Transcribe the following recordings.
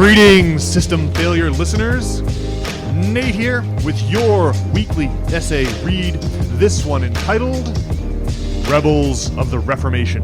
Greetings, System Failure listeners. Nate here with your weekly essay read, this one entitled Rebels of the Reformation,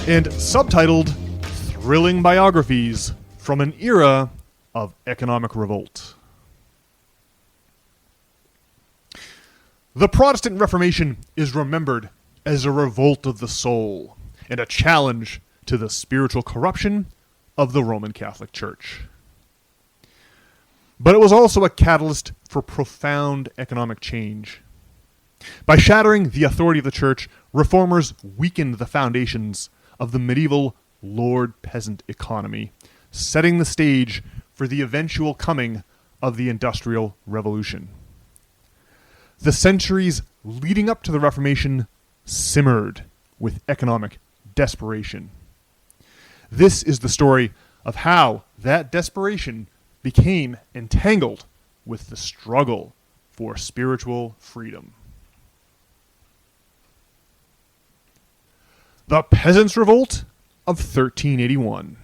and subtitled Thrilling Biographies from an Era of Economic Revolt. The Protestant Reformation is remembered as a revolt of the soul and a challenge to the spiritual corruption of the Roman Catholic Church. But it was also a catalyst for profound economic change. By shattering the authority of the church, reformers weakened the foundations of the medieval lord-peasant economy, setting the stage for the eventual coming of the Industrial Revolution. The centuries leading up to the Reformation simmered with economic desperation. This is the story of how that desperation became entangled with the struggle for spiritual freedom. The Peasants' Revolt of 1381.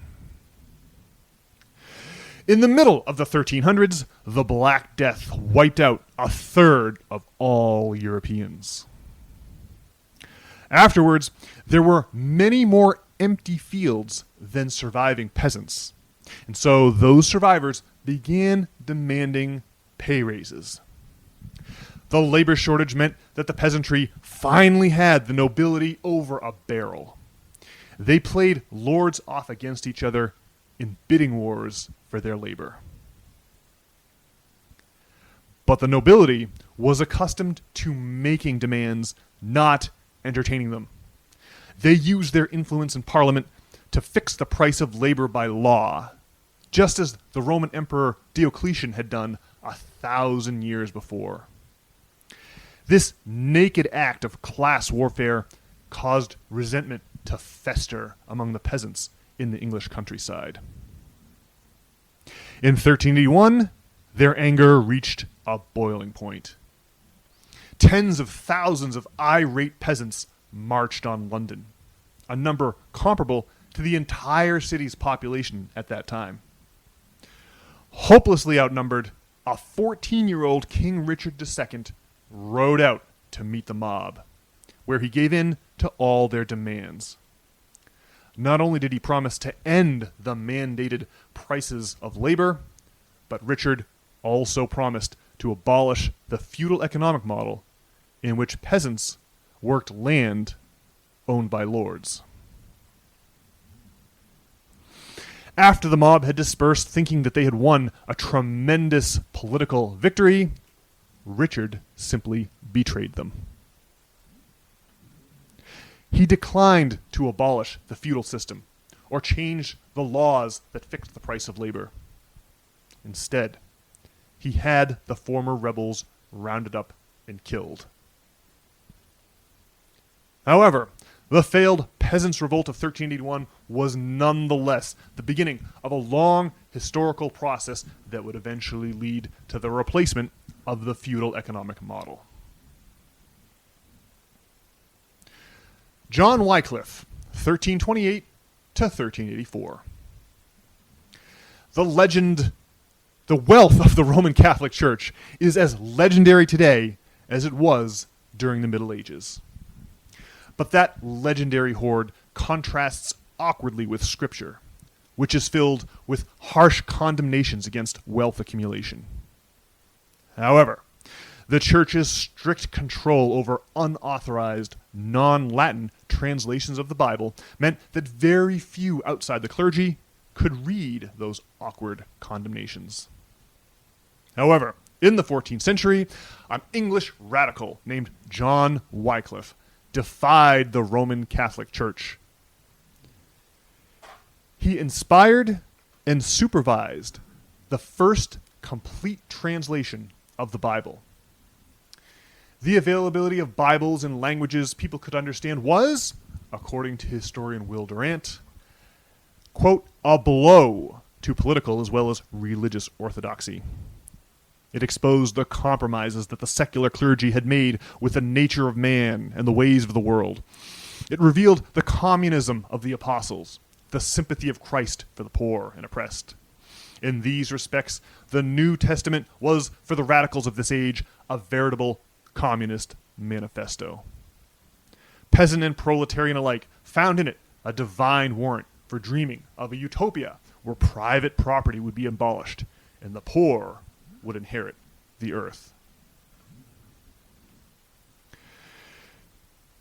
In the middle of the 1300s, the Black Death wiped out a third of all Europeans. Afterwards, there were many more empty fields than surviving peasants, and so those survivors began demanding pay raises. The labor shortage meant that the peasantry finally had the nobility over a barrel. They played lords off against each other in bidding wars for their labor. But the nobility was accustomed to making demands, not entertaining them. They used their influence in Parliament to fix the price of labor by law, just as the Roman Emperor Diocletian had done 1,000 years before. This naked act of class warfare caused resentment to fester among the peasants in the English countryside. In 1381, their anger reached a boiling point. Tens of thousands of irate peasants marched on London, a number comparable to the entire city's population at that time. Hopelessly outnumbered, a 14-year-old King Richard II rode out to meet the mob, where he gave in to all their demands. Not only did he promise to end the mandated prices of labor, but Richard also promised to abolish the feudal economic model in which peasants worked land owned by lords. After the mob had dispersed, thinking that they had won a tremendous political victory, Richard simply betrayed them. He declined to abolish the feudal system or change the laws that fixed the price of labor. Instead, he had the former rebels rounded up and killed. However, the failed Peasants' Revolt of 1381 was nonetheless the beginning of a long historical process that would eventually lead to the replacement of the feudal economic model. John Wycliffe, 1328 to 1384. The wealth of the Roman Catholic Church is as legendary today as it was during the Middle Ages. But that legendary hoard contrasts awkwardly with Scripture, which is filled with harsh condemnations against wealth accumulation. However, the Church's strict control over unauthorized, non-Latin translations of the Bible meant that very few outside the clergy could read those awkward condemnations. However, in the 14th century, an English radical named John Wycliffe defied the Roman Catholic Church. He inspired and supervised the first complete translation of the Bible. The availability of Bibles in languages people could understand was, according to historian Will Durant, quote, a blow to political as well as religious orthodoxy. It exposed the compromises that the secular clergy had made with the nature of man and the ways of the world. It revealed the communism of the apostles, the sympathy of Christ for the poor and oppressed. In these respects, the New Testament was, for the radicals of this age, a veritable communist manifesto. Peasant and proletarian alike found in it a divine warrant for dreaming of a utopia where private property would be abolished and the poor would inherit the earth.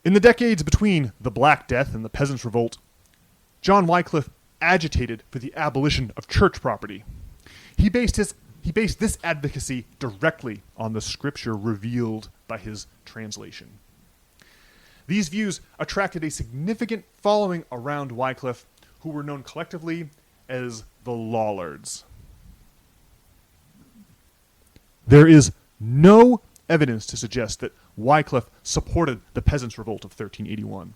In the decades between the Black Death and the Peasants' Revolt, John Wycliffe agitated for the abolition of church property. He based this advocacy directly on the scripture revealed by his translation. These views attracted a significant following around Wycliffe, who were known collectively as the Lollards. There is no evidence to suggest that Wycliffe supported the Peasants' Revolt of 1381.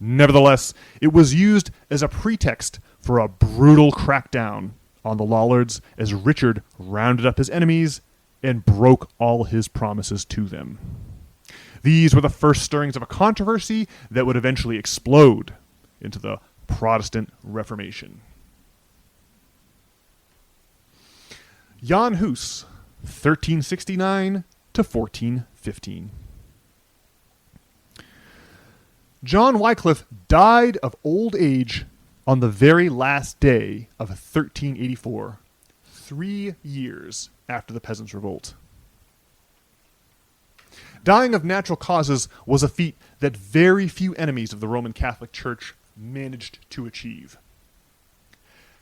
Nevertheless, it was used as a pretext for a brutal crackdown on the Lollards as Richard rounded up his enemies and broke all his promises to them. These were the first stirrings of a controversy that would eventually explode into the Protestant Reformation. Jan Hus, 1369 to 1415. John Wycliffe died of old age on the very last day of 1384, 3 years after the Peasants' Revolt. Dying of natural causes was a feat that very few enemies of the Roman Catholic Church managed to achieve.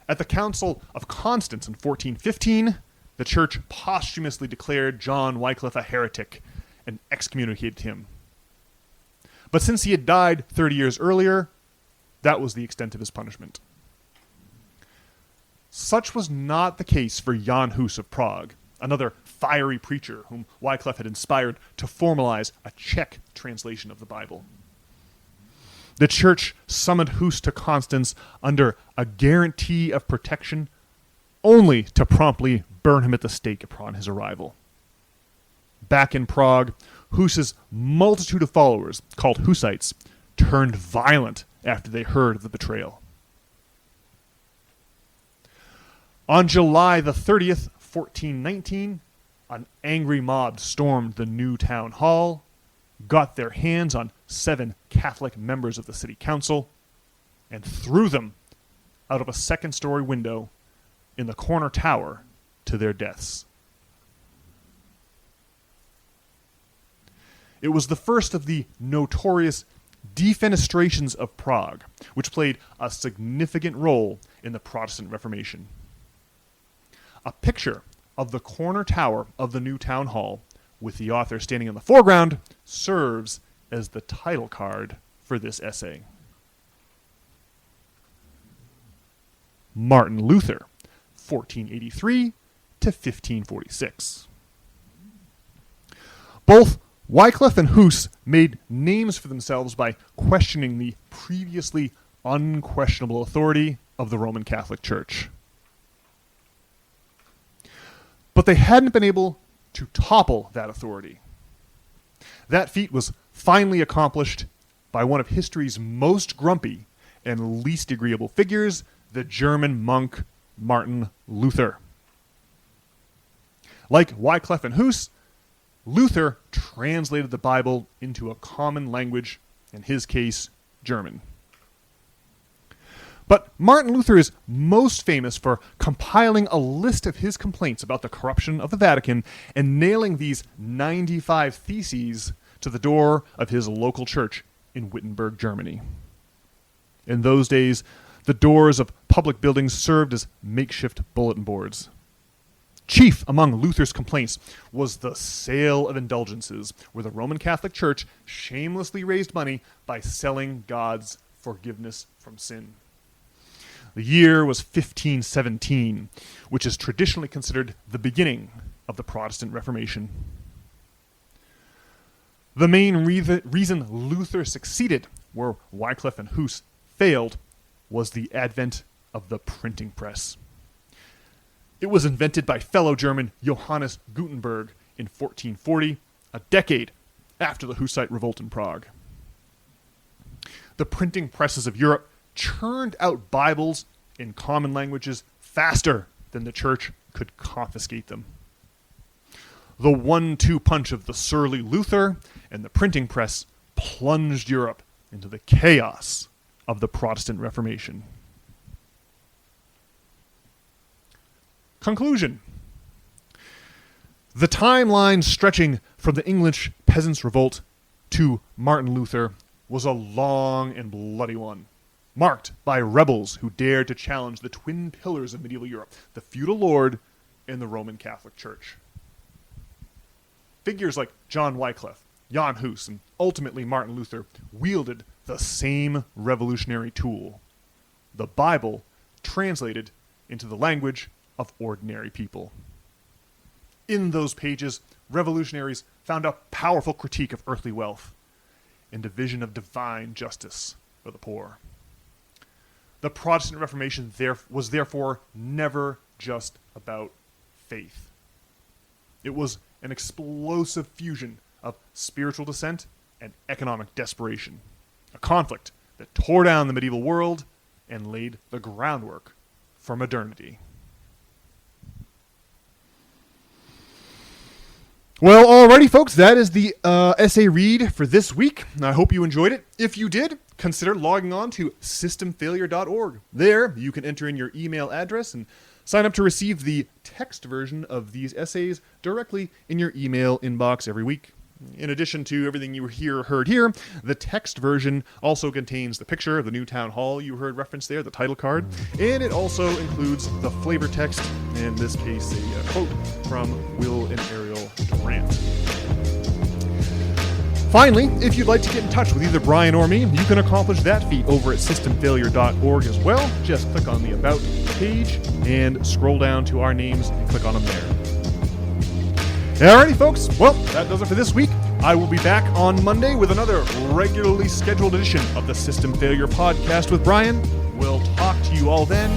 At the Council of Constance in 1415, the Church posthumously declared John Wycliffe a heretic and excommunicated him. But since he had died 30 years earlier, that was the extent of his punishment. Such was not the case for Jan Hus of Prague, another fiery preacher whom Wycliffe had inspired to formalize a Czech translation of the Bible. The church summoned Hus to Constance under a guarantee of protection, only to promptly burn him at the stake upon his arrival. Back in Prague, Hus's multitude of followers, called Hussites, turned violent after they heard of the betrayal. On July the 30th, 1419, an angry mob stormed the new town hall, got their hands on 7 Catholic members of the city council, and threw them out of a second-story window in the corner tower to their deaths. It was the first of the notorious defenestrations of Prague, which played a significant role in the Protestant Reformation. A picture of the corner tower of the new town hall, with the author standing in the foreground, serves as the title card for this essay. Martin Luther, 1483 to 1546. Both Wycliffe and Hus made names for themselves by questioning the previously unquestionable authority of the Roman Catholic Church. But they hadn't been able to topple that authority. That feat was finally accomplished by one of history's most grumpy and least agreeable figures, the German monk Martin Luther. Like Wycliffe and Hus, Luther translated the Bible into a common language, in his case, German. But Martin Luther is most famous for compiling a list of his complaints about the corruption of the Vatican and nailing these 95 theses to the door of his local church in Wittenberg, Germany. In those days, the doors of public buildings served as makeshift bulletin boards. Chief among Luther's complaints was the sale of indulgences, where the Roman Catholic Church shamelessly raised money by selling God's forgiveness from sin. The year was 1517, which is traditionally considered the beginning of the Protestant Reformation. The main reason Luther succeeded where Wycliffe and Hus failed was the advent of the printing press. It was invented by fellow German Johannes Gutenberg in 1440, a decade after the Hussite revolt in Prague. The printing presses of Europe churned out Bibles in common languages faster than the church could confiscate them. The 1-2 punch of the surly Luther and the printing press plunged Europe into the chaos of the Protestant Reformation. Conclusion. The timeline stretching from the English Peasants' Revolt to Martin Luther was a long and bloody one, marked by rebels who dared to challenge the twin pillars of medieval Europe, the feudal lord and the Roman Catholic Church. Figures like John Wycliffe, Jan Hus, and ultimately Martin Luther wielded the same revolutionary tool, the Bible translated into the language of ordinary people. In those pages, revolutionaries found a powerful critique of earthly wealth and a vision of divine justice for the poor. The Protestant Reformation was therefore never just about faith. It was an explosive fusion of spiritual dissent and economic desperation, a conflict that tore down the medieval world and laid the groundwork for modernity. Well, alrighty, folks, that is the essay read for this week. I hope you enjoyed it. If you did, consider logging on to systemfailure.org. There, you can enter in your email address and sign up to receive the text version of these essays directly in your email inbox every week. In addition to everything you heard here, the text version also contains the picture of the new town hall you heard referenced there, the title card, and it also includes the flavor text, in this case a quote from Will and Ariel Durant. Finally, if you'd like to get in touch with either Brian or me, you can accomplish that feat over at systemfailure.org as well. Just click on the About page and scroll down to our names and click on them there. Alrighty, folks. Well, that does it for this week. I will be back on Monday with another regularly scheduled edition of the System Failure Podcast with Brian. We'll talk to you all then.